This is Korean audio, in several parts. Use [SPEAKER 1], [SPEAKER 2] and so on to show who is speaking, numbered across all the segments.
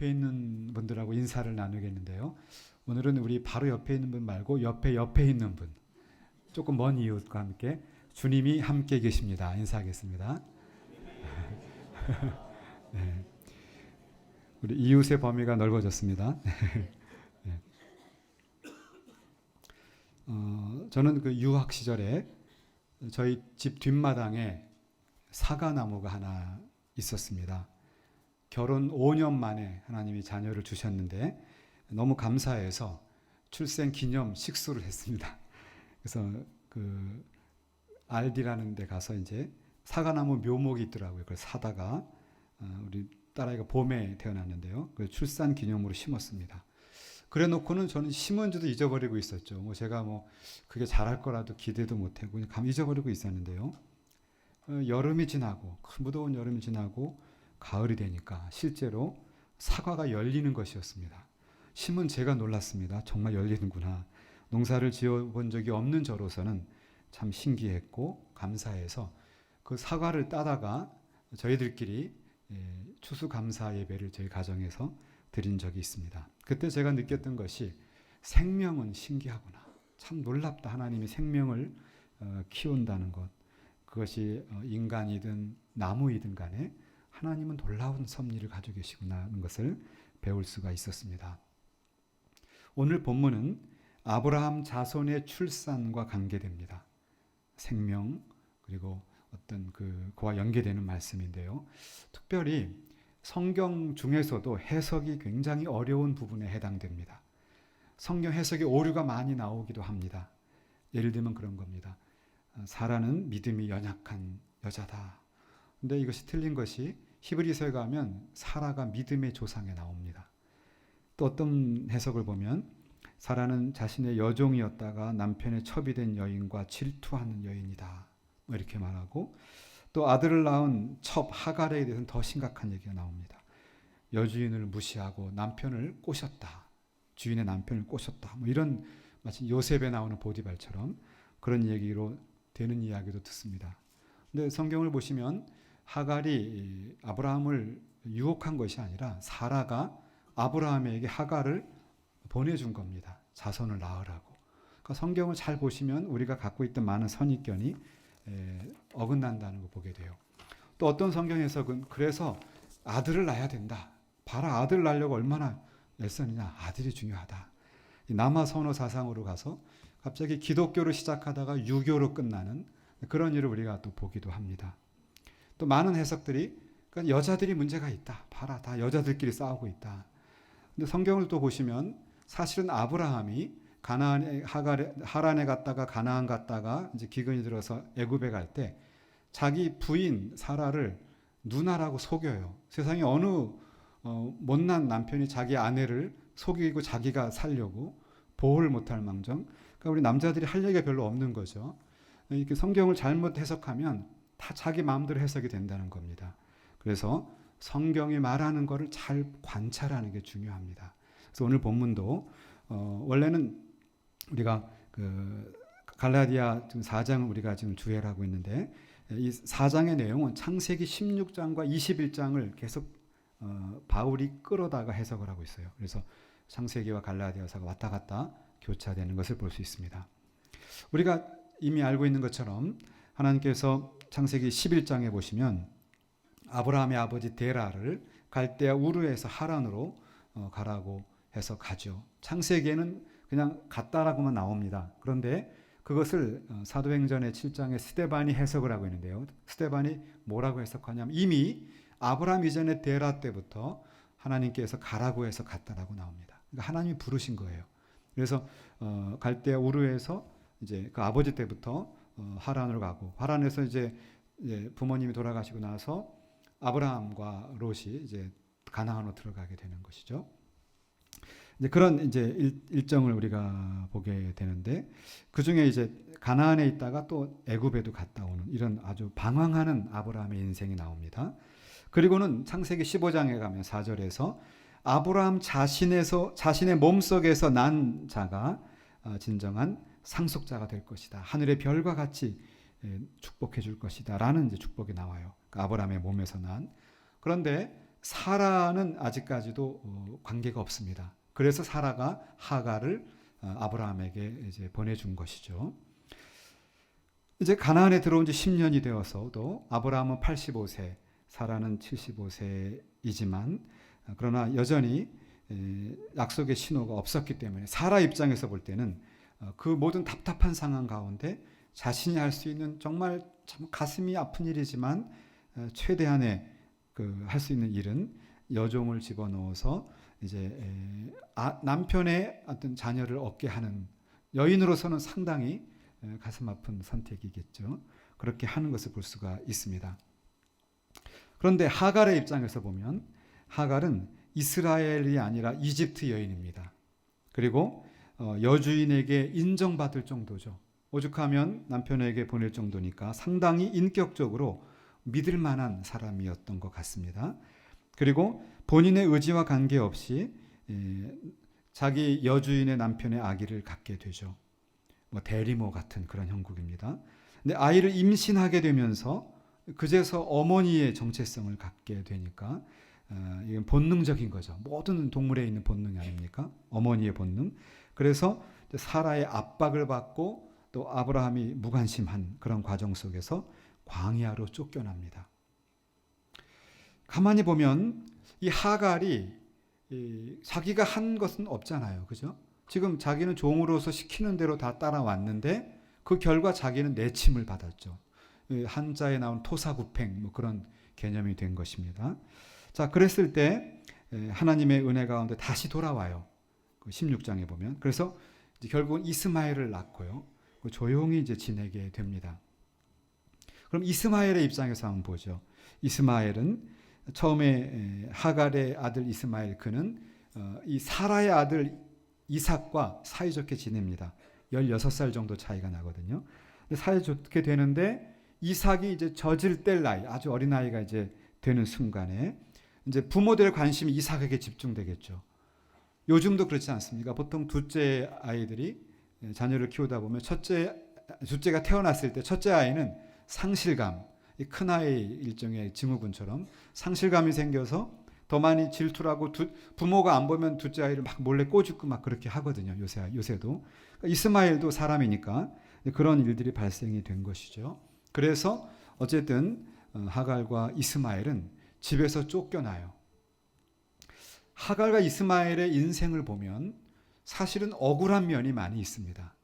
[SPEAKER 1] 옆에 있는 분들하고 인사를 나누겠는데요. 오늘은 우리 바로 옆에 있는 분 말고 옆에 있는 분, 조금 먼 이웃과 함께 주님이 함께 계십니다. 인사하겠습니다. 네, 우리 이웃의 범위가 넓어졌습니다. 네. 저는 그 유학 시절에 저희 집 뒷마당에 사과나무가 하나 있었습니다. 결혼 5년 만에 하나님이 자녀를 주셨는데 너무 감사해서 출생 기념 식수를 했습니다. 그래서 그 알디라는 데 가서 이제 사과나무 묘목이 있더라고요. 그걸 사다가 우리 딸아이가 봄에 태어났는데요. 그 출산 기념으로 심었습니다. 그래 놓고는 저는 심은 줄도 잊어버리고 있었죠. 제가 그게 잘할 거라도 기대도 못하고 그냥 잊어버리고 있었는데요. 여름이 지나고 무더운 여름이 지나고 가을이 되니까 실제로 사과가 열리는 것이었습니다. 심은 제가 놀랐습니다. 정말 열리는구나. 농사를 지어본 적이 없는 저로서는 참 신기했고 감사해서 그 사과를 따다가 저희들끼리 추수감사 예배를 저희 가정에서 드린 적이 있습니다. 그때 제가 느꼈던 것이 생명은 신기하구나. 참 놀랍다. 하나님이 생명을 키운다는 것. 그것이 인간이든 나무이든 간에 하나님은 놀라운 섭리를 가지고 계시구나 하는 것을 배울 수가 있었습니다. 오늘 본문은 아브라함 자손의 출산과 관계됩니다. 생명 그리고 어떤 그와 연계되는 말씀인데요. 특별히 성경 중에서도 해석이 굉장히 어려운 부분에 해당됩니다. 성경 해석에 오류가 많이 나오기도 합니다. 예를 들면 그런 겁니다. 사라는 믿음이 연약한 여자다. 근데 이것이 틀린 것이 히브리서에 가면 사라가 믿음의 조상에 나옵니다. 또 어떤 해석을 보면 사라는 자신의 여종이었다가 남편의 첩이 된 여인과 질투하는 여인이다. 이렇게 말하고 또 아들을 낳은 첩 하갈에 대해서는 더 심각한 얘기가 나옵니다. 여주인을 무시하고 남편을 꼬셨다. 주인의 남편을 꼬셨다. 이런 마치 요셉에 나오는 보디발처럼 그런 얘기로 되는 이야기도 듣습니다. 근데 성경을 보시면 하갈이 아브라함을 유혹한 것이 아니라 사라가 아브라함에게 하갈을 보내준 겁니다. 자손을 낳으라고. 그러니까 성경을 잘 보시면 우리가 갖고 있던 많은 선입견이 어긋난다는 걸 보게 돼요. 또 어떤 성경 해석은 그래서 아들을 낳아야 된다. 봐라 아들 낳으려고 얼마나 애쓰느냐. 아들이 중요하다. 남아 선호 사상으로 가서 갑자기 기독교를 시작하다가 유교로 끝나는 그런 일을 우리가 또 보기도 합니다. 또 많은 해석들이 그러니까 여자들이 문제가 있다. 봐라 다 여자들끼리 싸우고 있다. 근데 성경을 또 보시면 사실은 아브라함이 하란에 갔다가 가나안 갔다가 이제 기근이 들어서 애굽에 갈 때 자기 부인 사라를 누나라고 속여요. 세상에 어느 못난 남편이 자기 아내를 속이고 자기가 살려고 보호를 못할 망정. 그러니까 우리 남자들이 할 얘기가 별로 없는 거죠. 이렇게 성경을 잘못 해석하면 다 자기 마음대로 해석이 된다는 겁니다. 그래서 성경이 말하는 것을 잘 관찰하는 게 중요합니다. 그래서 오늘 본문도 원래는 우리가 갈라디아 4장을 우리가 지금 주해를 하고 있는데 이 4장의 내용은 창세기 16장과 21장을 계속 바울이 끌어다가 해석을 하고 있어요. 그래서 창세기와 갈라디아서가 왔다 갔다 교차되는 것을 볼 수 있습니다. 우리가 이미 알고 있는 것처럼 하나님께서 창세기 11장에 보시면 아브라함의 아버지 데라를 갈대아 우르에서 하란으로 가라고 해서 가죠. 창세기에는 그냥 갔다라고만 나옵니다. 그런데 그것을 사도행전의 7장에 스데반이 해석을 하고 있는데요. 스데반이 뭐라고 해석하냐면 이미 아브라함 이전의 데라 때부터 하나님께서 가라고 해서 갔다라고 나옵니다. 그러니까 하나님이 부르신 거예요. 그래서 갈대아 우르에서 이제 그 아버지 때부터 하란으로 가고 하란에서 이제 부모님이 돌아가시고 나서 아브라함과 롯이 이제 가나안으로 들어가게 되는 것이죠. 이제 그런 이제 일정을 우리가 보게 되는데 그 중에 이제 가나안에 있다가 또 애굽에도 갔다 오는 이런 아주 방황하는 아브라함의 인생이 나옵니다. 그리고는 창세기 15장에 가면 4절에서 아브라함 자신의 몸속에서 난 자가 진정한 상속자가 될 것이다. 하늘의 별과 같이 축복해 줄 것이다. 라는 이제 축복이 나와요. 그러니까 아브라함의 몸에서 난. 그런데 사라는 아직까지도 관계가 없습니다. 그래서 사라가 하갈을 아브라함에게 이제 보내준 것이죠. 이제 가나안에 들어온 지 10년이 되어서도 아브라함은 85세, 사라는 75세이지만 그러나 여전히 약속의 신호가 없었기 때문에 사라 입장에서 볼 때는 그 모든 답답한 상황 가운데 자신이 할 수 있는 정말 참 가슴이 아픈 일이지만 최대한의 할 수 있는 일은 여종을 집어넣어서 이제 남편의 어떤 자녀를 얻게 하는, 여인으로서는 상당히 가슴 아픈 선택이겠죠. 그렇게 하는 것을 볼 수가 있습니다. 그런데 하갈의 입장에서 보면 하갈은 이스라엘이 아니라 이집트 여인입니다. 그리고 여주인에게 인정받을 정도죠. 오죽하면 남편에게 보낼 정도니까 상당히 인격적으로 믿을 만한 사람이었던 것 같습니다. 그리고 본인의 의지와 관계없이 자기 여주인의 남편의 아기를 갖게 되죠. 대리모 같은 그런 형국입니다. 근데 아이를 임신하게 되면서 그제서 어머니의 정체성을 갖게 되니까 이건 본능적인 거죠. 모든 동물에 있는 본능이 아닙니까? 어머니의 본능. 그래서 사라의 압박을 받고 또 아브라함이 무관심한 그런 과정 속에서 광야로 쫓겨납니다. 가만히 보면 이 하갈이 자기가 한 것은 없잖아요. 그죠? 지금 자기는 종으로서 시키는 대로 다 따라왔는데 그 결과 자기는 내침을 받았죠. 한자에 나온 토사구팽 그런 개념이 된 것입니다. 자, 그랬을 때 하나님의 은혜 가운데 다시 돌아와요. 16장에 보면. 그래서 이제 결국은 이스마엘을 낳고요. 조용히 이제 지내게 됩니다. 그럼 이스마엘의 입장에서 한번 보죠. 이스마엘은 처음에 하갈의 아들 이스마엘, 그는 이 사라의 아들 이삭과 사이좋게 지냅니다. 16살 정도 차이가 나거든요. 사이좋게 되는데 이삭이 이제 젖을 뗄 나이, 아주 어린 나이가 이제 되는 순간에 이제 부모들의 관심이 이삭에게 집중되겠죠. 요즘도 그렇지 않습니까? 보통 둘째 아이들이 자녀를 키우다 보면 둘째가 태어났을 때 첫째 아이는 상실감, 큰 아이 일종의 증후군처럼 상실감이 생겨서 더 많이 질투하고 부모가 안 보면 둘째 아이를 막 몰래 꼬집고 막 그렇게 하거든요. 요새도. 이스마엘도 사람이니까 그런 일들이 발생이 된 것이죠. 그래서 어쨌든 하갈과 이스마엘은 집에서 쫓겨나요. 하갈과 이스마엘의 인생을 보면 사실은 억울한 면이 많이 있습니다.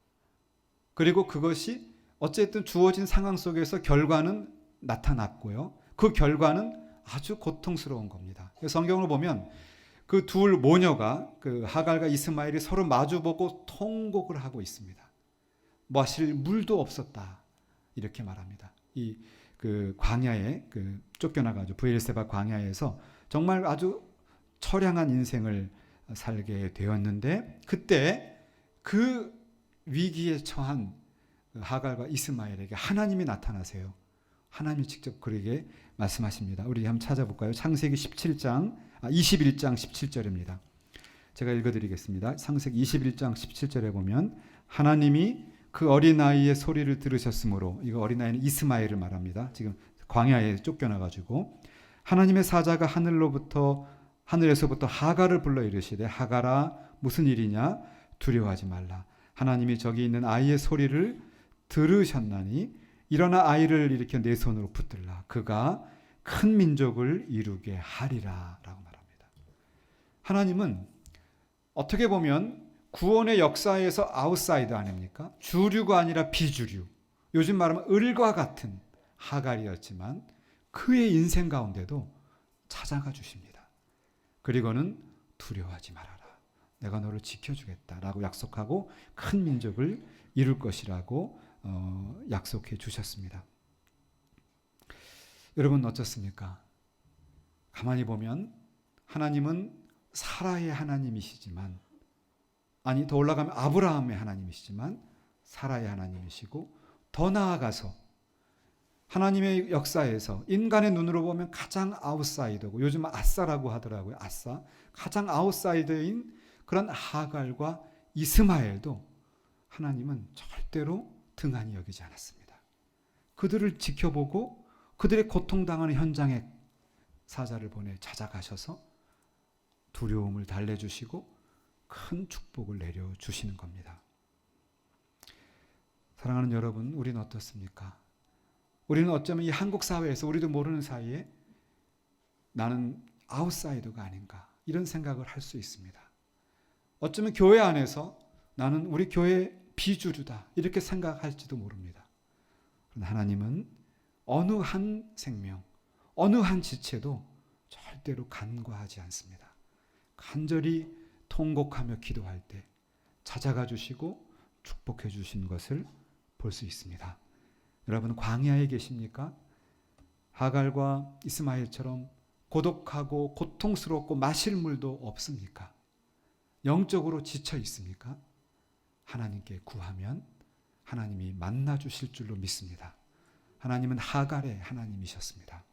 [SPEAKER 1] 그리고 그것이 어쨌든 주어진 상황 속에서 결과는 나타났고요. 그 결과는 아주 고통스러운 겁니다. 성경을 보면 그 둘 모녀가 그 하갈과 이스마엘이 서로 마주보고 통곡을 하고 있습니다. 마실 물도 없었다 이렇게 말합니다. 그 광야에 쫓겨나가지고 브엘세바 광야에서 정말 아주 처량한 인생을 살게 되었는데 그때 그 위기에 처한 하갈과 이스마엘에게 하나님이 나타나세요. 하나님이 직접 그에게 말씀하십니다. 우리 한번 찾아볼까요? 창세기 21장 17절입니다. 제가 읽어드리겠습니다. 창세기 21장 17절에 보면 하나님이 그 어린아이의 소리를 들으셨으므로, 이거 어린아이는 이스마엘을 말합니다. 지금 광야에 쫓겨나가지고 하나님의 사자가 하늘에서부터 하갈을 불러 이르시되 하갈아 무슨 일이냐 두려워하지 말라. 하나님이 저기 있는 아이의 소리를 들으셨나니 일어나 아이를 일으켜 내 손으로 붙들라. 그가 큰 민족을 이루게 하리라 라고 말합니다. 하나님은 어떻게 보면 구원의 역사에서 아웃사이더 아닙니까? 주류가 아니라 비주류, 요즘 말하면 을과 같은 하갈이었지만 그의 인생 가운데도 찾아가 주십니다. 그리고는 두려워하지 말아라. 내가 너를 지켜주겠다라고 약속하고 큰 민족을 이룰 것이라고 약속해 주셨습니다. 여러분 어떻습니까? 가만히 보면 하나님은 사라의 하나님이시지만, 아니 더 올라가면 아브라함의 하나님이시지만 사라의 하나님이시고, 더 나아가서 하나님의 역사에서 인간의 눈으로 보면 가장 아웃사이더고, 요즘 아싸라고 하더라고요. 아싸. 가장 아웃사이더인 그런 하갈과 이스마엘도 하나님은 절대로 등한히 여기지 않았습니다. 그들을 지켜보고 그들의 고통당하는 현장에 사자를 보내 찾아가셔서 두려움을 달래주시고 큰 축복을 내려주시는 겁니다. 사랑하는 여러분, 우리는 어떻습니까? 우리는 어쩌면 이 한국 사회에서 우리도 모르는 사이에 나는 아웃사이더가 아닌가 이런 생각을 할 수 있습니다. 어쩌면 교회 안에서 나는 우리 교회 비주류다 이렇게 생각할지도 모릅니다. 그러나 하나님은 어느 한 생명, 어느 한 지체도 절대로 간과하지 않습니다. 간절히 통곡하며 기도할 때 찾아가 주시고 축복해 주신 것을 볼 수 있습니다. 여러분, 광야에 계십니까? 하갈과 이스마엘처럼 고독하고 고통스럽고 마실 물도 없습니까? 영적으로 지쳐 있습니까? 하나님께 구하면 하나님이 만나 주실 줄로 믿습니다. 하나님은 하갈의 하나님이셨습니다.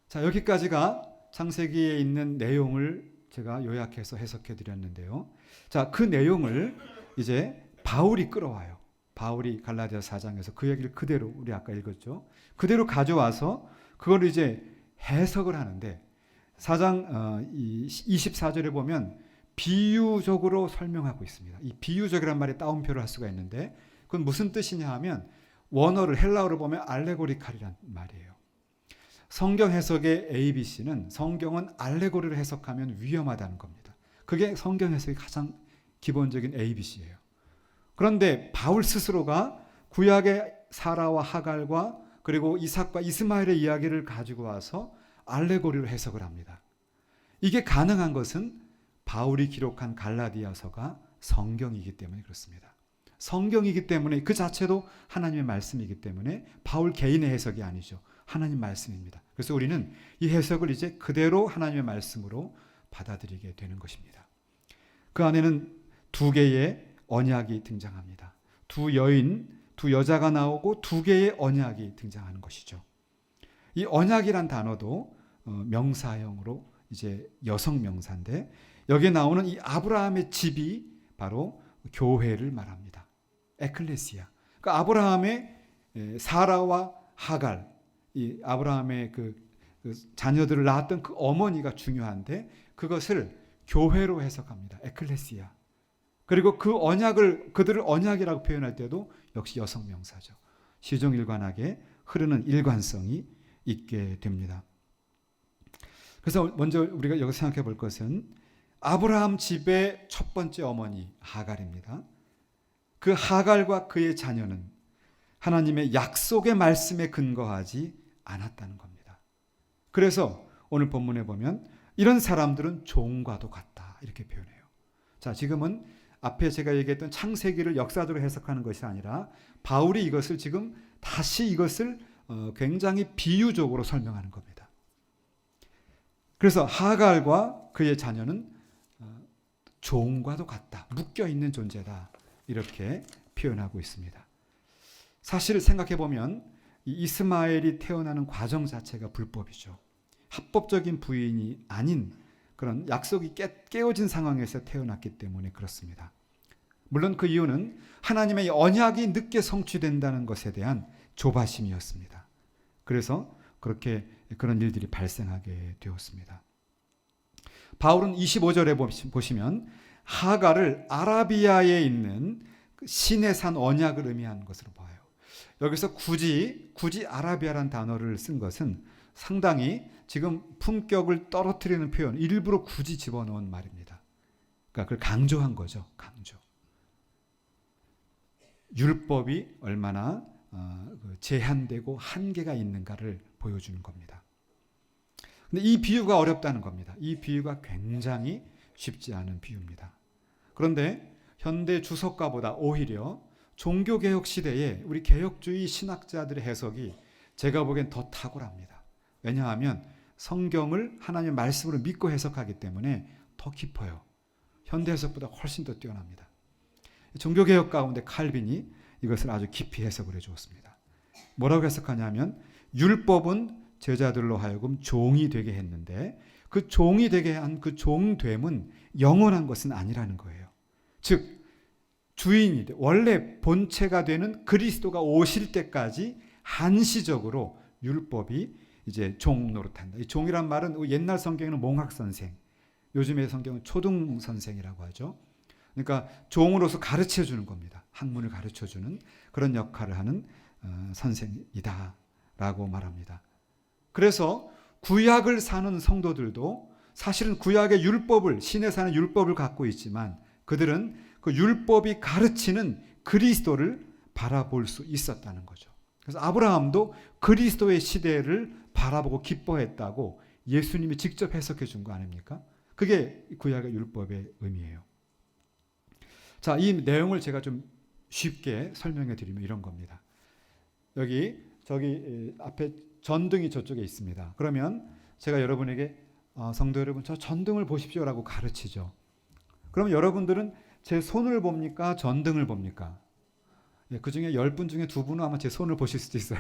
[SPEAKER 1] 자, 여기까지가 창세기에 있는 내용을 제가 요약해서 해석해 드렸는데요. 자, 그 내용을 이제 바울이 끌어와요. 바울이 갈라디아서 4장에서 그 얘기를 그대로 우리 아까 읽었죠. 그대로 가져와서 그걸 이제 해석을 하는데 4장 24절에 보면 비유적으로 설명하고 있습니다. 이 비유적이란 말에 따옴표를 할 수가 있는데 그건 무슨 뜻이냐 하면 원어를 헬라어로 보면 알레고리칼이란 말이에요. 성경 해석의 ABC는 성경은 알레고리를 해석하면 위험하다는 겁니다. 그게 성경 해석의 가장 기본적인 ABC예요. 그런데 바울 스스로가 구약의 사라와 하갈과 그리고 이삭과 이스마엘의 이야기를 가지고 와서 알레고리로 해석을 합니다. 이게 가능한 것은 바울이 기록한 갈라디아서가 성경이기 때문에 그렇습니다. 성경이기 때문에 그 자체도 하나님의 말씀이기 때문에 바울 개인의 해석이 아니죠. 하나님 말씀입니다. 그래서 우리는 이 해석을 이제 그대로 하나님의 말씀으로 받아들이게 되는 것입니다. 그 안에는 두 개의 언약이 등장합니다. 두 여자가 나오고 두 개의 언약이 등장하는 것이죠. 이 언약이란 단어도 명사형으로 이제 여성 명사인데 여기에 나오는 이 아브라함의 집이 바로 교회를 말합니다. 에클레시아. 그러니까 아브라함의 사라와 하갈, 이 아브라함의 그 자녀들을 낳았던 그 어머니가 중요한데 그것을 교회로 해석합니다. 에클레시아. 그리고 그 언약을 그들을 언약이라고 표현할 때도 역시 여성 명사죠. 시종일관하게 흐르는 일관성이 있게 됩니다. 그래서 먼저 우리가 여기서 생각해 볼 것은 아브라함 집의 첫 번째 어머니 하갈입니다. 그 하갈과 그의 자녀는 하나님의 약속의 말씀에 근거하지 않았다는 겁니다. 그래서 오늘 본문에 보면 이런 사람들은 종과도 같다 이렇게 표현해요. 자, 지금은 앞에 제가 얘기했던 창세기를 역사적으로 해석하는 것이 아니라 바울이 이것을 지금 다시 이것을 굉장히 비유적으로 설명하는 겁니다. 그래서 하갈과 그의 자녀는 종과도 같다. 묶여있는 존재다. 이렇게 표현하고 있습니다. 사실 생각해보면 이스마엘이 태어나는 과정 자체가 불법이죠. 합법적인 부인이 아닌 그런 약속이 깨어진 상황에서 태어났기 때문에 그렇습니다. 물론 그 이유는 하나님의 언약이 늦게 성취된다는 것에 대한 조바심이었습니다. 그래서 그런 일들이 발생하게 되었습니다. 바울은 25절에 보시면 하갈을 아라비아에 있는 신의 산 언약을 의미하는 것으로 봐요. 여기서 굳이 아라비아란 단어를 쓴 것은 상당히 지금 품격을 떨어뜨리는 표현, 일부러 굳이 집어넣은 말입니다. 그러니까 그걸 강조한 거죠. 강조. 율법이 얼마나 제한되고 한계가 있는가를 보여주는 겁니다. 근데 이 비유가 어렵다는 겁니다. 이 비유가 굉장히 쉽지 않은 비유입니다. 그런데 현대 주석가보다 오히려 종교개혁 시대에 우리 개혁주의 신학자들의 해석이 제가 보기엔 더 탁월합니다. 왜냐하면 성경을 하나님의 말씀으로 믿고 해석하기 때문에 더 깊어요. 현대 해석보다 훨씬 더 뛰어납니다. 종교개혁 가운데 칼빈이 이것을 아주 깊이 해석을 해주었습니다. 뭐라고 해석하냐면 율법은 제자들로 하여금 종이 되게 했는데 그 종이 되게 한 그 종됨은 영원한 것은 아니라는 거예요. 즉 주인이 원래 본체가 되는 그리스도가 오실 때까지 한시적으로 율법이 이제 종 노릇한다. 이 종이란 말은 옛날 성경에는 몽학 선생, 요즘의 성경은 초등 선생이라고 하죠. 그러니까 종으로서 가르쳐 주는 겁니다. 학문을 가르쳐 주는 그런 역할을 하는 선생이다라고 말합니다. 그래서 구약을 사는 성도들도 사실은 구약의 율법을, 신에 사는 율법을 갖고 있지만 그들은 그 율법이 가르치는 그리스도를 바라볼 수 있었다는 거죠. 그래서 아브라함도 그리스도의 시대를 바라보고 기뻐했다고 예수님이 직접 해석해 준 거 아닙니까? 그게 구약의 율법의 의미예요. 자, 이 내용을 제가 좀 쉽게 설명해 드리면 이런 겁니다. 저기 앞에 전등이 저쪽에 있습니다. 그러면 제가 여러분에게 성도 여러분, 저 전등을 보십시오라고 가르치죠. 그럼 여러분들은 제 손을 봅니까? 전등을 봅니까? 그 중에 10분 중에 2분은 아마 제 손을 보실 수도 있어요.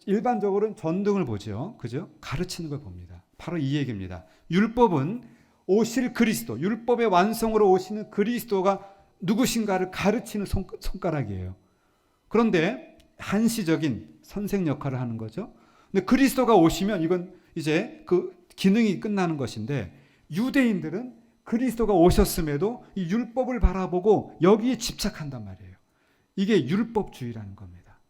[SPEAKER 1] 일반적으로는 전등을 보죠. 그죠? 가르치는 걸 봅니다. 바로 이 얘기입니다. 율법은 오실 그리스도, 율법의 완성으로 오시는 그리스도가 누구신가를 가르치는 손가락이에요. 그런데 한시적인 선생 역할을 하는 거죠. 근데 그리스도가 오시면 이건 이제 그 기능이 끝나는 것인데, 유대인들은 그리스도가 오셨음에도 이 율법을 바라보고 여기에 집착한단 말이에요. 이게 율법주의라는 겁니다.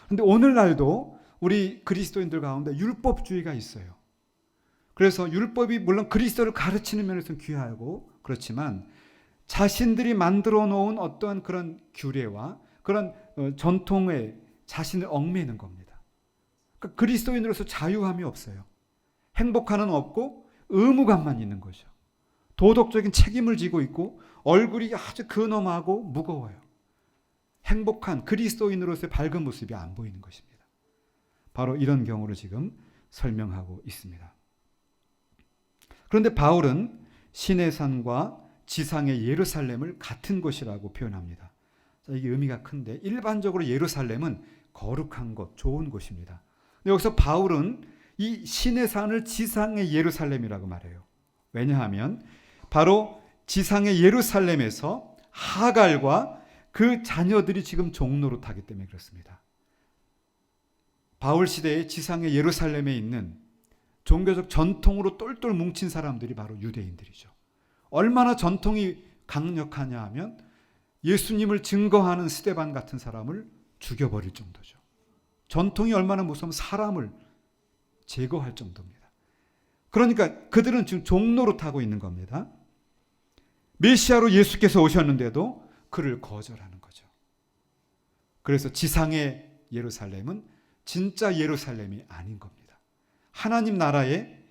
[SPEAKER 1] 그런데 오늘날도 우리 그리스도인들 가운데 율법주의가 있어요. 그래서 율법이 물론 그리스도를 가르치는 면에서는 귀하고 그렇지만 자신들이 만들어 놓은 어떠한 그런 규례와 그런 전통에 자신을 얽매이는 겁니다. 그러니까 그리스도인으로서 자유함이 없어요. 행복함은 없고 의무감만 있는 거죠. 도덕적인 책임을 지고 있고 얼굴이 아주 근엄하고 무거워요. 행복한 그리스도인으로서의 밝은 모습이 안 보이는 것입니다. 바로 이런 경우를 지금 설명하고 있습니다. 그런데 바울은 신의 산과 지상의 예루살렘을 같은 곳이라고 표현합니다. 자, 이게 의미가 큰데 일반적으로 예루살렘은 거룩한 곳, 좋은 곳입니다. 근데 여기서 바울은 이 신의 산을 지상의 예루살렘이라고 말해요. 왜냐하면 바로 지상의 예루살렘에서 하갈과 그 자녀들이 지금 종노릇하기 때문에 그렇습니다. 바울 시대의 지상의 예루살렘에 있는 종교적 전통으로 똘똘 뭉친 사람들이 바로 유대인들이죠. 얼마나 전통이 강력하냐 하면 예수님을 증거하는 스데반 같은 사람을 죽여버릴 정도죠. 전통이 얼마나 무서우면 사람을 제거할 정도입니다. 그러니까 그들은 지금 종노릇하고 있는 겁니다. 메시아로 예수께서 오셨는데도 그를 거절하는 거죠. 그래서 지상의 예루살렘은 진짜 예루살렘이 아닌 겁니다. 하나님 나라의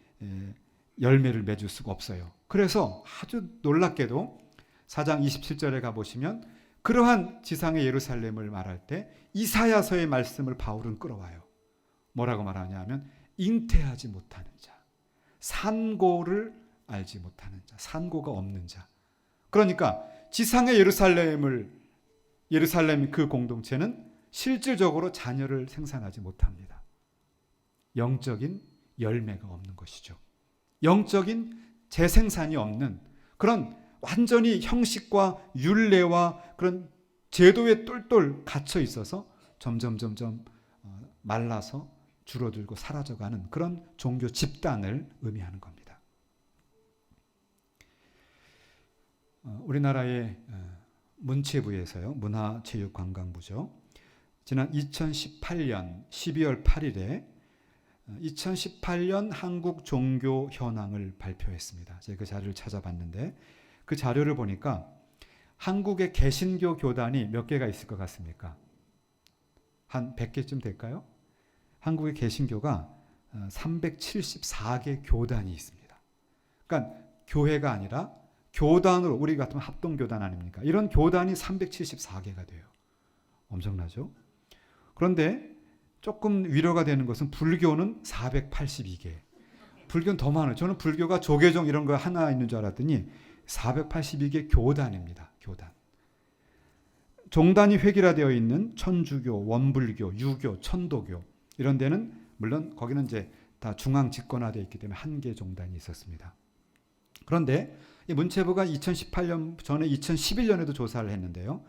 [SPEAKER 1] 열매를 맺을 수가 없어요. 그래서 아주 놀랍게도 4장 27절에 가보시면 그러한 지상의 예루살렘을 말할 때 이사야서의 말씀을 바울은 끌어와요. 뭐라고 말하냐 하면 잉태하지 못하는 자, 산고를 알지 못하는 자, 산고가 없는 자. 그러니까 지상의 예루살렘 그 공동체는 실질적으로 자녀를 생산하지 못합니다. 영적인 열매가 없는 것이죠. 영적인 재생산이 없는 그런 완전히 형식과 율례와 그런 제도에 똘똘 갇혀 있어서 점점 말라서 줄어들고 사라져가는 그런 종교 집단을 의미하는 겁니다. 우리나라의 문체부에서요, 문화체육관광부죠. 지난 2018년 12월 8일에 2018년 한국 종교 현황을 발표했습니다. 제가 그 자료를 찾아봤는데 그 자료를 보니까 한국의 개신교 교단이 몇 개가 있을 것 같습니까? 한 100개쯤 될까요? 한국의 개신교가 374개 교단이 있습니다. 그러니까 교회가 아니라 교단으로, 우리 같으면 합동교단 아닙니까? 이런 교단이 374개가 돼요. 엄청나죠? 그런데 조금 위로가 되는 것은 불교는 482개. 불교는 더 많아요. 저는 불교가 조계종 이런 거 하나 있는 줄 알았더니 482개 교단입니다. 교단. 종단이 획일화되어 있는 천주교, 원불교, 유교, 천도교 이런 데는 물론 거기는 이제 다 중앙 집권화되어 있기 때문에 한 개 종단이 있었습니다. 그런데 이 문체부가 2018년 전에 2011년에도 조사를 했는데요.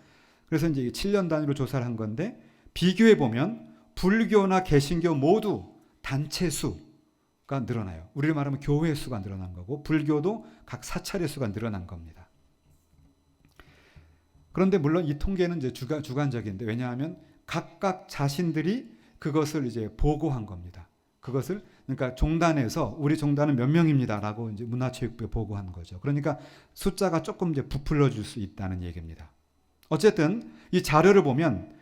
[SPEAKER 1] 그래서 이제 7년 단위로 조사를 한 건데 비교해 보면 불교나 개신교 모두 단체 수가 늘어나요. 우리로 말하면 교회 수가 늘어난 거고, 불교도 각 사찰의 수가 늘어난 겁니다. 그런데 물론 이 통계는 이제 주관적인데, 왜냐하면 각각 자신들이 그것을 이제 보고한 겁니다. 그것을 그러니까 종단에서 우리 종단은 몇 명입니다라고 이제 문화체육부에 보고한 거죠. 그러니까 숫자가 조금 이제 부풀려 줄 수 있다는 얘기입니다. 어쨌든 이 자료를 보면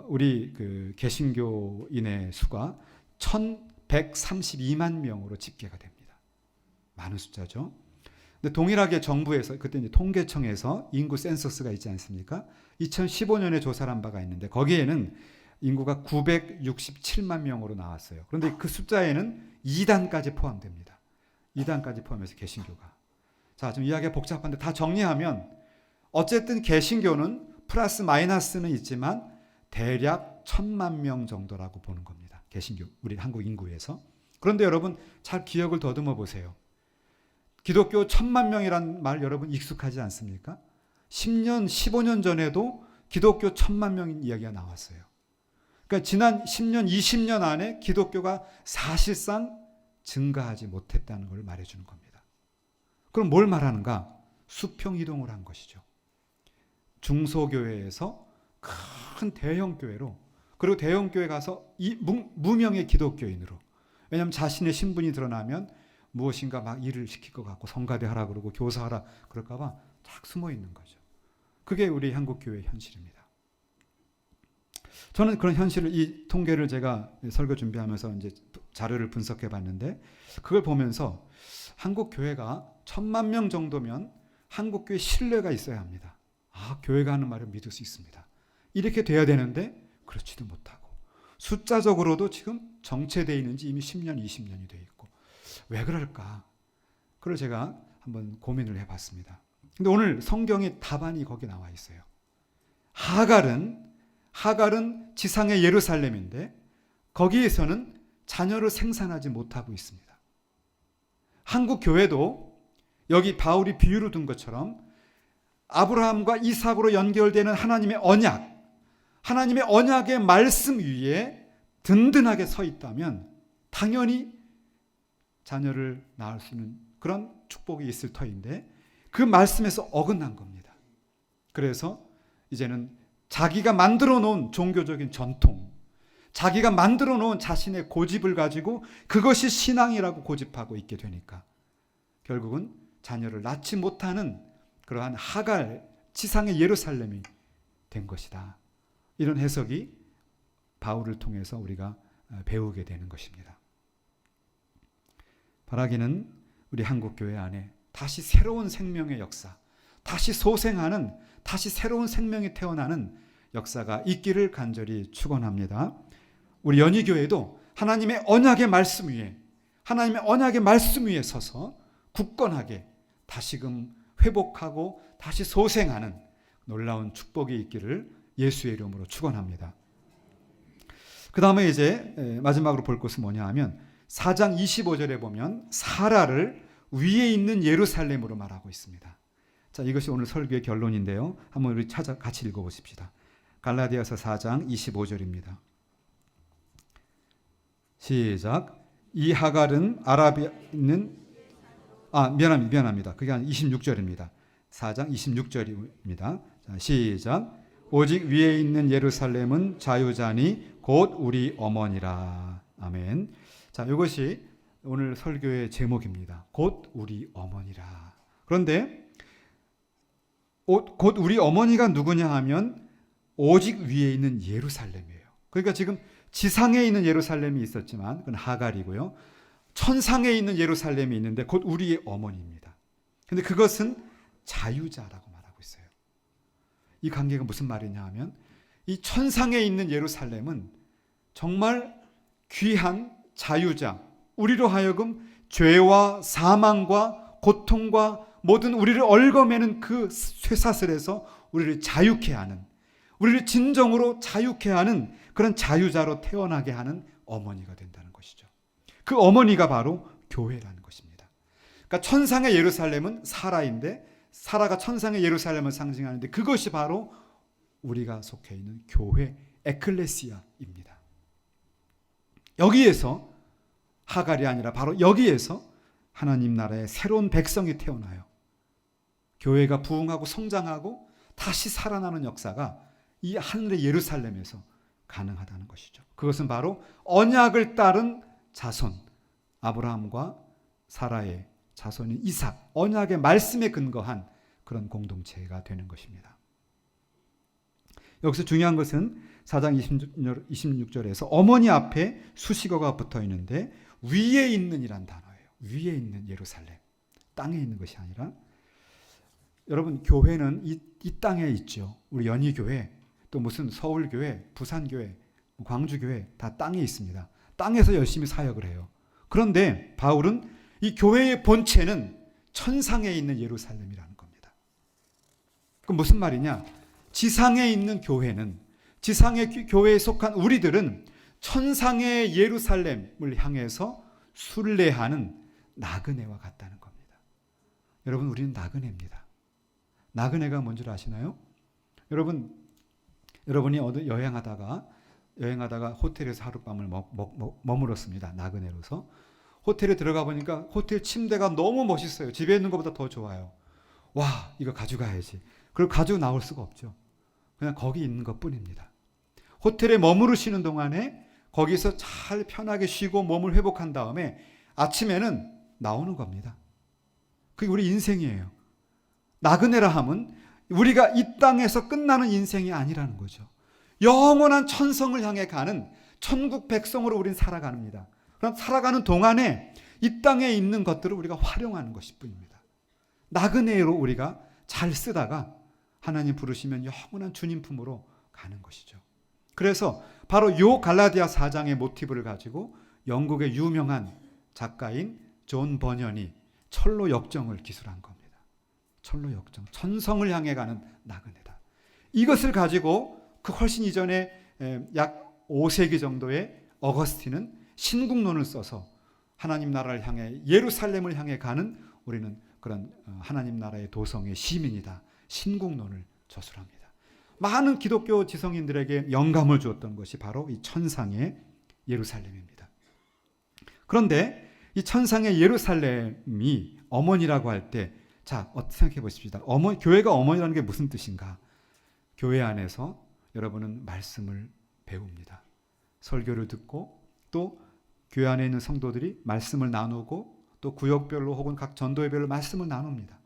[SPEAKER 1] 우리 그 개신교인의 수가 1,132만 명으로 집계가 됩니다. 많은 숫자죠. 근데 동일하게 정부에서 그때 이제 통계청에서 인구 센서스가 있지 않습니까? 2015년에 조사를 한 바가 있는데 거기에는 인구가 967만 명으로 나왔어요. 그런데 그 숫자에는 2단까지 포함됩니다. 2단까지 포함해서 개신교가. 자, 좀 이야기가 복잡한데 다 정리하면 어쨌든 개신교는 플러스 마이너스는 있지만 대략 1,000만 명 정도라고 보는 겁니다. 개신교, 우리 한국 인구에서. 그런데 여러분 잘 기억을 더듬어 보세요. 기독교 1,000만 명이란 말 여러분 익숙하지 않습니까? 10년, 15년 전에도 기독교 1,000만 명 이야기가 나왔어요. 그러니까 지난 10년, 20년 안에 기독교가 사실상 증가하지 못했다는 걸 말해주는 겁니다. 그럼 뭘 말하는가? 수평 이동을 한 것이죠. 중소교회에서 큰 대형교회로, 그리고 대형교회 가서 이 무명의 기독교인으로, 왜냐하면 자신의 신분이 드러나면 무엇인가 막 일을 시킬 것 같고 성가대 하라 그러고 교사하라 그럴까 봐 쫙 숨어 있는 거죠. 그게 우리 한국교회의 현실입니다. 저는 그런 현실을, 이 통계를 제가 설교 준비하면서 이제 자료를 분석해 봤는데 그걸 보면서 한국 교회가 1,000만 명 정도면 한국 교회 신뢰가 있어야 합니다. 아, 교회가 하는 말을 믿을 수 있습니다. 이렇게 돼야 되는데 그렇지도 못하고 숫자적으로도 지금 정체되어 있는지 이미 10년, 20년이 되어 있고 왜 그럴까? 그걸 제가 한번 고민을 해봤습니다. 근데 오늘 성경의 답안이 거기 나와 있어요. 하갈은 지상의 예루살렘인데 거기에서는 자녀를 생산하지 못하고 있습니다. 한국 교회도 여기 바울이 비유로 둔 것처럼 아브라함과 이삭으로 연결되는 하나님의 언약, 하나님의 언약의 말씀 위에 든든하게 서 있다면 당연히 자녀를 낳을 수 있는 그런 축복이 있을 터인데 그 말씀에서 어긋난 겁니다. 그래서 이제는 자기가 만들어 놓은 종교적인 전통, 자기가 만들어 놓은 자신의 고집을 가지고 그것이 신앙이라고 고집하고 있게 되니까 결국은 자녀를 낳지 못하는 그러한 하갈, 지상의 예루살렘이 된 것이다. 이런 해석이 바울을 통해서 우리가 배우게 되는 것입니다. 바라기는 우리 한국교회 안에 다시 새로운 생명의 역사, 다시 소생하는, 다시 새로운 생명이 태어나는 역사가 있기를 간절히 축원합니다. 우리 연희교회도 하나님의 언약의 말씀 위에, 하나님의 언약의 말씀 위에 서서 굳건하게 다시금 회복하고 다시 소생하는 놀라운 축복이 있기를 예수의 이름으로 축원합니다. 그 다음에 이제 마지막으로 볼 것은 뭐냐 하면 4장 25절에 보면 사라를 위에 있는 예루살렘으로 말하고 있습니다. 자, 이것이 오늘 설교의 결론인데요. 한번 우리 같이 읽어보십시다. 갈라디아서 4장 25절입니다. 시작. 이 하갈은 아라비아 있는 미안합니다. 그게 한 26절입니다. 4장 26절입니다. 자, 시작. 오직 위에 있는 예루살렘은 자유자니 곧 우리 어머니라. 아멘. 자, 이것이 오늘 설교의 제목입니다. 곧 우리 어머니라. 그런데 곧 우리 어머니가 누구냐 하면 오직 위에 있는 예루살렘이에요. 그러니까 지금 지상에 있는 예루살렘이 있었지만 그건 하갈이고요. 천상에 있는 예루살렘이 있는데 곧 우리의 어머니입니다. 그런데 그것은 자유자라고 말하고 있어요. 이 관계가 무슨 말이냐 하면 이 천상에 있는 예루살렘은 정말 귀한 자유자, 우리로 하여금 죄와 사망과 고통과 모든 우리를 얽어매는 그 쇠사슬에서 우리를 자유케 하는, 우리를 진정으로 자유케 하는 그런 자유자로 태어나게 하는 어머니가 된다는 것이죠. 그 어머니가 바로 교회라는 것입니다. 그러니까 천상의 예루살렘은 사라인데 사라가 천상의 예루살렘을 상징하는데 그것이 바로 우리가 속해 있는 교회 에클레시아입니다. 여기에서 하갈이 아니라 바로 여기에서 하나님 나라의 새로운 백성이 태어나요. 교회가 부흥하고 성장하고 다시 살아나는 역사가 이 하늘의 예루살렘에서 가능하다는 것이죠. 그것은 바로 언약을 따른 자손, 아브라함과 사라의 자손인 이삭, 언약의 말씀에 근거한 그런 공동체가 되는 것입니다. 여기서 중요한 것은 4장 26절에서 어머니 앞에 수식어가 붙어 있는데 위에 있는 이란 단어예요. 위에 있는 예루살렘, 땅에 있는 것이 아니라, 여러분 교회는 이 땅에 있죠. 우리 연희교회, 또 무슨 서울교회, 부산교회, 광주교회 다 땅에 있습니다. 땅에서 열심히 사역을 해요. 그런데 바울은 이 교회의 본체는 천상에 있는 예루살렘이라는 겁니다. 그럼 무슨 말이냐? 지상에 있는 교회는, 지상의 교회에 속한 우리들은 천상의 예루살렘을 향해서 순례하는 나그네와 같다는 겁니다. 여러분, 우리는 나그네입니다. 나그네가 뭔 줄 아시나요? 여러분이 어디 여행하다가 호텔에서 하룻밤을 머물었습니다. 나그네로서. 호텔에 들어가 보니까 호텔 침대가 너무 멋있어요. 집에 있는 것보다 더 좋아요. 와, 이거 가져가야지. 그걸 가지고 나올 수가 없죠. 그냥 거기 있는 것뿐입니다. 호텔에 머무르시는 동안에 거기서 잘 편하게 쉬고 몸을 회복한 다음에 아침에는 나오는 겁니다. 그게 우리 인생이에요. 나그네라 함은 우리가 이 땅에서 끝나는 인생이 아니라는 거죠. 영원한 천성을 향해 가는 천국 백성으로 우린 살아갑니다. 그럼 살아가는 동안에 이 땅에 있는 것들을 우리가 활용하는 것일 뿐입니다. 나그네로 우리가 잘 쓰다가 하나님 부르시면 영원한 주님 품으로 가는 것이죠. 그래서 바로 요 갈라디아 4장의 모티브를 가지고 영국의 유명한 작가인 존 버년이 철로 역정을 기술한 겁니다. 철로 역정, 천성을 향해 가는 나그네다. 이것을 가지고 그 훨씬 이전에 약 5세기 정도의 어거스틴은 신국론을 써서 하나님 나라를 향해, 예루살렘을 향해 가는 우리는 그런 하나님 나라의 도성의 시민이다, 신국론을 저술합니다. 많은 기독교 지성인들에게 영감을 주었던 것이 바로 이 천상의 예루살렘입니다. 그런데 이 천상의 예루살렘이 어머니라고 할 때, 자, 생각해 보십시다. 교회가 어머니라는 게 무슨 뜻인가? 교회 안에서 여러분은 말씀을 배웁니다. 설교를 듣고, 또 교회 안에 있는 성도들이 말씀을 나누고, 또 구역별로 혹은 각 전도회별로 말씀을 나눕니다.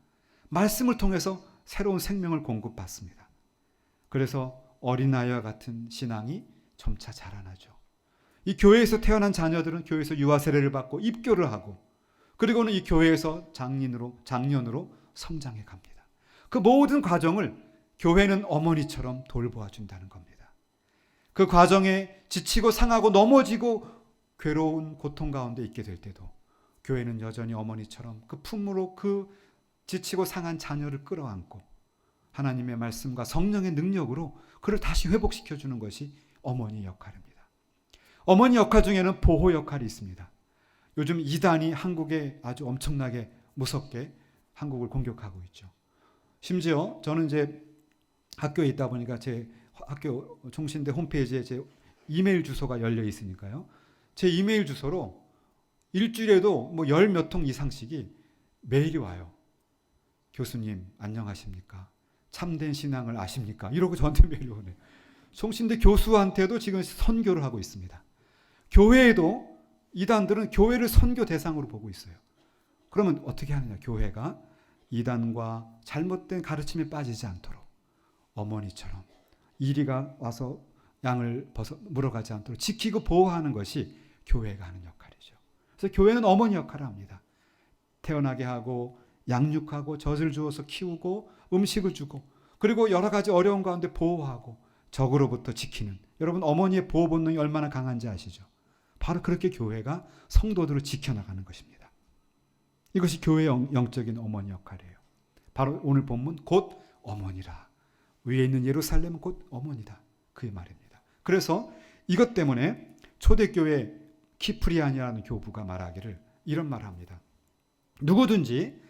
[SPEAKER 1] 말씀을 통해서 새로운 생명을 공급받습니다. 그래서 어린아이와 같은 신앙이 점차 자라나죠. 이 교회에서 태어난 자녀들은 교회에서 유아 세례를 받고 입교를 하고, 그리고는 이 교회에서 장년으로 성장해 갑니다. 그 모든 과정을 교회는 어머니처럼 돌보아 준다는 겁니다. 그 과정에 지치고 상하고 넘어지고 괴로운 고통 가운데 있게 될 때도 교회는 여전히 어머니처럼 그 품으로 그 지치고 상한 자녀를 끌어안고 하나님의 말씀과 성령의 능력으로 그를 다시 회복시켜 주는 것이 어머니 역할입니다. 어머니 역할 중에는 보호 역할이 있습니다. 요즘 이단이 한국에 아주 엄청나게 무섭게 한국을 공격하고 있죠. 심지어 저는 이제 학교에 있다 보니까 제 학교 총신대 홈페이지에 제 이메일 주소가 열려 있으니까요. 제 이메일 주소로 일주일에도 뭐 10몇 통 이상씩이 메일이 와요. 교수님 안녕하십니까? 참된 신앙을 아십니까? 이러고 저한테 메일이 오네요. 총신대 교수한테도 지금 선교를 하고 있습니다. 교회에도 이단들은 교회를 선교 대상으로 보고 있어요. 그러면 어떻게 하느냐? 교회가 이단과 잘못된 가르침에 빠지지 않도록 어머니처럼 이리가 와서 양을 물어가지 않도록 지키고 보호하는 것이 교회가 하는 역할이죠. 그래서 교회는 어머니 역할을 합니다. 태어나게 하고 양육하고 젖을 주어서 키우고 음식을 주고, 그리고 여러 가지 어려운 가운데 보호하고 적으로부터 지키는, 여러분 어머니의 보호 본능이 얼마나 강한지 아시죠? 바로 그렇게 교회가 성도들을 지켜나가는 것입니다. 이것이 교회의 영적인 어머니 역할이에요. 바로 오늘 본문 곧 어머니라. 위에 있는 예루살렘은 곧 어머니다. 그 말입니다. 그래서 이것 때문에 초대교회 키프리안이라는 교부가 말하기를 이런 말을 합니다. 누구든지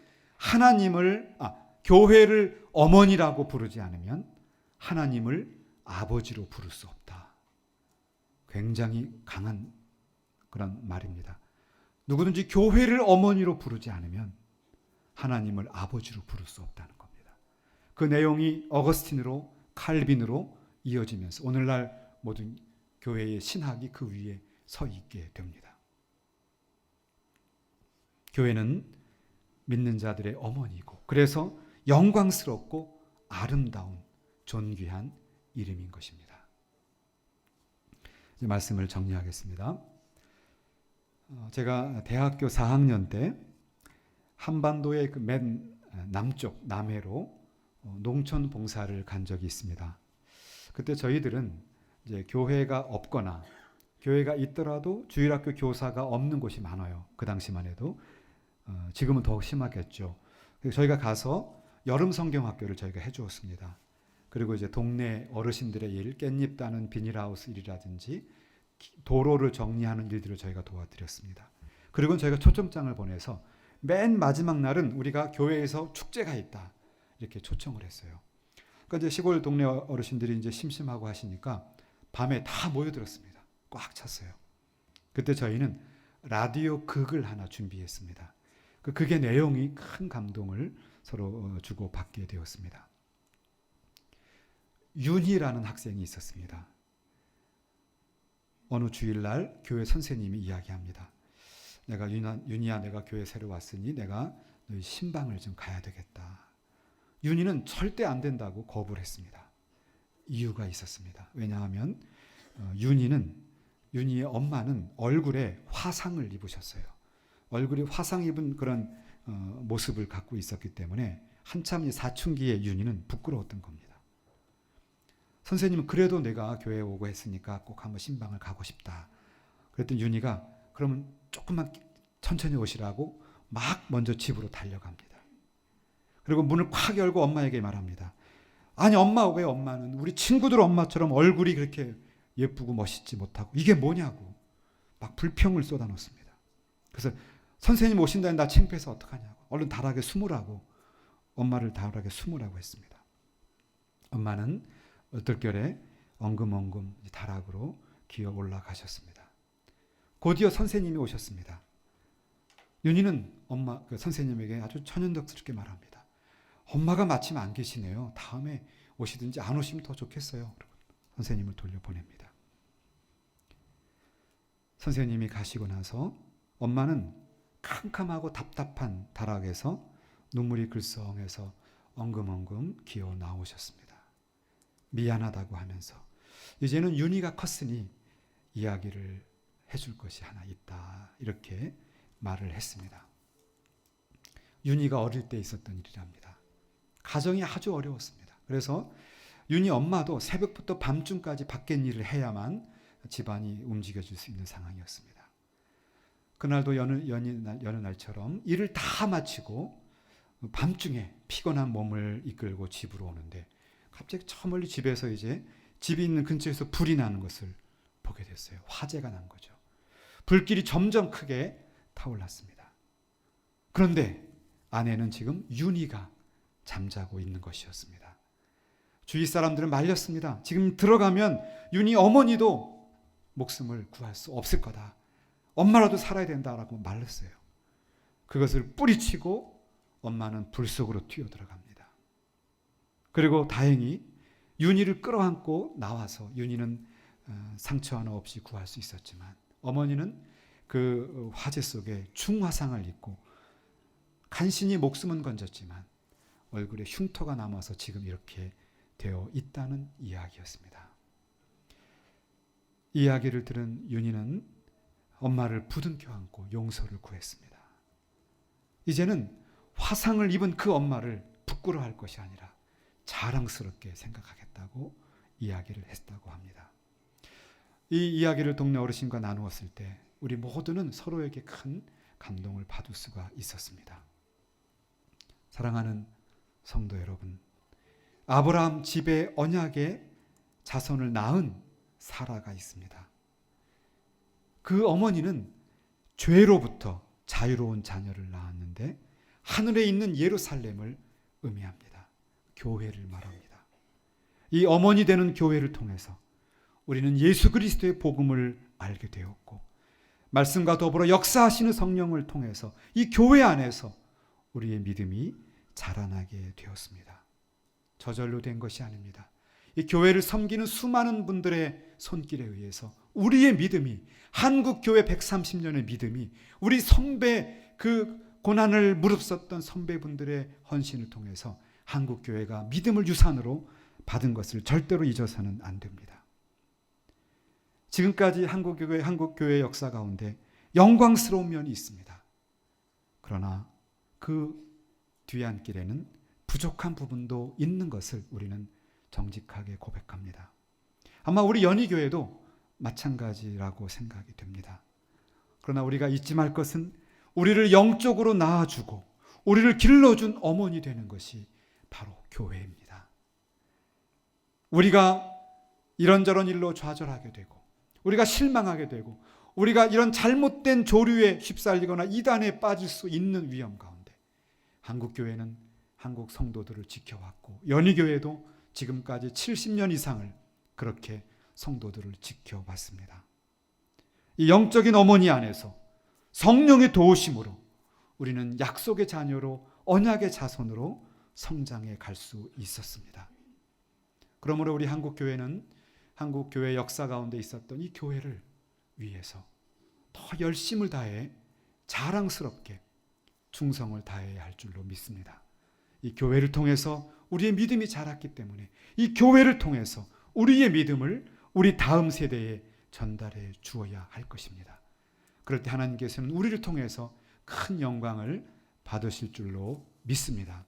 [SPEAKER 1] 교회를 어머니라고 부르지 않으면 하나님을 아버지로 부를 수 없다. 굉장히 강한 그런 말입니다. 누구든지 교회를 어머니로 부르지 않으면 하나님을 아버지로 부를 수 없다는 겁니다. 그 내용이 어거스틴으로 칼빈으로 이어지면서 오늘날 모든 교회의 신학이 그 위에 서 있게 됩니다. 교회는 믿는 자들의 어머니이고 그래서 영광스럽고 아름다운 존귀한 이름인 것입니다. 이제 말씀을 정리하겠습니다. 제가 대학교 4학년 때 한반도의 그 맨 남쪽 남해로 농촌 봉사를 간 적이 있습니다. 그때 저희들은 이제 교회가 없거나 교회가 있더라도 주일학교 교사가 없는 곳이 많아요. 그 당시만 해도 지금은 더욱 심하겠죠. 저희가 가서 여름 성경학교를 저희가 해주었습니다. 그리고 이제 동네 어르신들의 일, 깻잎 따는 비닐하우스 일이라든지 도로를 정리하는 일들을 저희가 도와드렸습니다. 그리고 저희가 초청장을 보내서 맨 마지막 날은 우리가 교회에서 축제가 있다 이렇게 초청을 했어요. 그러니까 이제 시골 동네 어르신들이 이제 심심하고 하시니까 밤에 다 모여들었습니다. 꽉 찼어요. 그때 저희는 라디오 극을 하나 준비했습니다. 그 극의 내용이 큰 감동을 서로 주고 받게 되었습니다. 윤희라는 학생이 있었습니다. 어느 주일날 교회 선생님이 이야기합니다. 내가 윤희야 내가 교회 새로 왔으니 내가 너희 신방을 좀 가야 되겠다. 윤희는 절대 안 된다고 거부를 했습니다. 이유가 있었습니다. 왜냐하면 윤희의 엄마는 얼굴에 화상을 입으셨어요. 얼굴이 화상 입은 그런 모습을 갖고 있었기 때문에 한참 사춘기의 윤희는 부끄러웠던 겁니다. 선생님은 그래도 내가 교회에 오고 했으니까 꼭 한번 신방을 가고 싶다. 그랬더니 윤희가 그러면 조금만 천천히 오시라고 막 먼저 집으로 달려갑니다. 그리고 문을 콱 열고 엄마에게 말합니다. 아니 엄마 왜 엄마는 우리 친구들 엄마처럼 얼굴이 그렇게 예쁘고 멋있지 못하고 이게 뭐냐고 막 불평을 쏟아놓습니다. 그래서 선생님 오신다니 나 창피해서 어떡하냐고 얼른 다락에 숨으라고 엄마를 다락에 숨으라고 했습니다. 엄마는 얼떨결에 엉금엉금 다락으로 기어 올라가셨습니다. 곧이어 선생님이 오셨습니다. 윤희는 엄마 그 선생님에게 아주 천연덕스럽게 말합니다. 엄마가 마침 안 계시네요. 다음에 오시든지 안 오시면 더 좋겠어요. 선생님을 돌려보냅니다. 선생님이 가시고 나서 엄마는 캄캄하고 답답한 다락에서 눈물이 글썽해서 엉금엉금 기어 나오셨습니다. 미안하다고 하면서 이제는 윤희가 컸으니 이야기를 해줄 것이 하나 있다. 이렇게 말을 했습니다. 윤희가 어릴 때 있었던 일이랍니다. 가정이 아주 어려웠습니다. 그래서 윤희 엄마도 새벽부터 밤중까지 밖에 일을 해야만 집안이 움직여질 수 있는 상황이었습니다. 그날도 여느 날처럼 일을 다 마치고 밤중에 피곤한 몸을 이끌고 집으로 오는데 갑자기 저 멀리 집에서 이제 집이 있는 근처에서 불이 나는 것을 보게 됐어요. 화재가 난 거죠. 불길이 점점 크게 타올랐습니다. 그런데 아내는 지금 윤희가 잠자고 있는 것이었습니다. 주위 사람들은 말렸습니다. 지금 들어가면 윤희 어머니도 목숨을 구할 수 없을 거다. 엄마라도 살아야 된다라고 말렸어요. 그것을 뿌리치고 엄마는 불 속으로 뛰어들어갑니다. 그리고 다행히 윤희를 끌어안고 나와서 윤희는 상처 하나 없이 구할 수 있었지만 어머니는 그 화재 속에 중화상을 입고 간신히 목숨은 건졌지만 얼굴에 흉터가 남아서 지금 이렇게 되어 있다는 이야기였습니다. 이 이야기를 들은 윤희는 엄마를 부둥켜 안고 용서를 구했습니다. 이제는 화상을 입은 그 엄마를 부끄러워할 것이 아니라 자랑스럽게 생각하겠다고 이야기를 했다고 합니다. 이 이야기를 동네 어르신과 나누었을 때 우리 모두는 서로에게 큰 감동을 받을 수가 있었습니다. 사랑하는 성도 여러분, 아브라함 집에 언약의 자손을 낳은 사라가 있습니다. 그 어머니는 죄로부터 자유로운 자녀를 낳았는데 하늘에 있는 예루살렘을 의미합니다. 교회를 말합니다. 이 어머니 되는 교회를 통해서 우리는 예수 그리스도의 복음을 알게 되었고 말씀과 더불어 역사하시는 성령을 통해서 이 교회 안에서 우리의 믿음이 자라나게 되었습니다. 저절로 된 것이 아닙니다. 이 교회를 섬기는 수많은 분들의 손길에 의해서 우리의 믿음이, 한국 교회 130년의 믿음이, 우리 선배, 그 고난을 무릅썼던 선배분들의 헌신을 통해서 한국 교회가 믿음을 유산으로 받은 것을 절대로 잊어서는 안 됩니다. 지금까지 한국 교회 역사 가운데 영광스러운 면이 있습니다. 그러나 그 뒤안길에는 부족한 부분도 있는 것을 우리는 정직하게 고백합니다. 아마 우리 연희교회도 마찬가지라고 생각이 됩니다. 그러나 우리가 잊지 말 것은 우리를 영적으로 낳아주고 우리를 길러준 어머니 되는 것이 바로 교회입니다. 우리가 이런저런 일로 좌절하게 되고 우리가 실망하게 되고 우리가 이런 잘못된 조류에 휩쓸리거나 이단에 빠질 수 있는 위험 가운데 한국교회는 한국 성도들을 지켜왔고 연희교회도 지금까지 70년 이상을 그렇게 성도들을 지켜왔습니다. 이 영적인 어머니 안에서 성령의 도우심으로 우리는 약속의 자녀로 언약의 자손으로 성장해 갈 수 있었습니다. 그러므로 우리 한국교회는 한국교회 역사 가운데 있었던 이 교회를 위해서 더 열심을 다해 자랑스럽게 충성을 다해야 할 줄로 믿습니다. 이 교회를 통해서 우리의 믿음이 자랐기 때문에 이 교회를 통해서 우리의 믿음을 우리 다음 세대에 전달해 주어야 할 것입니다. 그럴 때 하나님께서는 우리를 통해서 큰 영광을 받으실 줄로 믿습니다.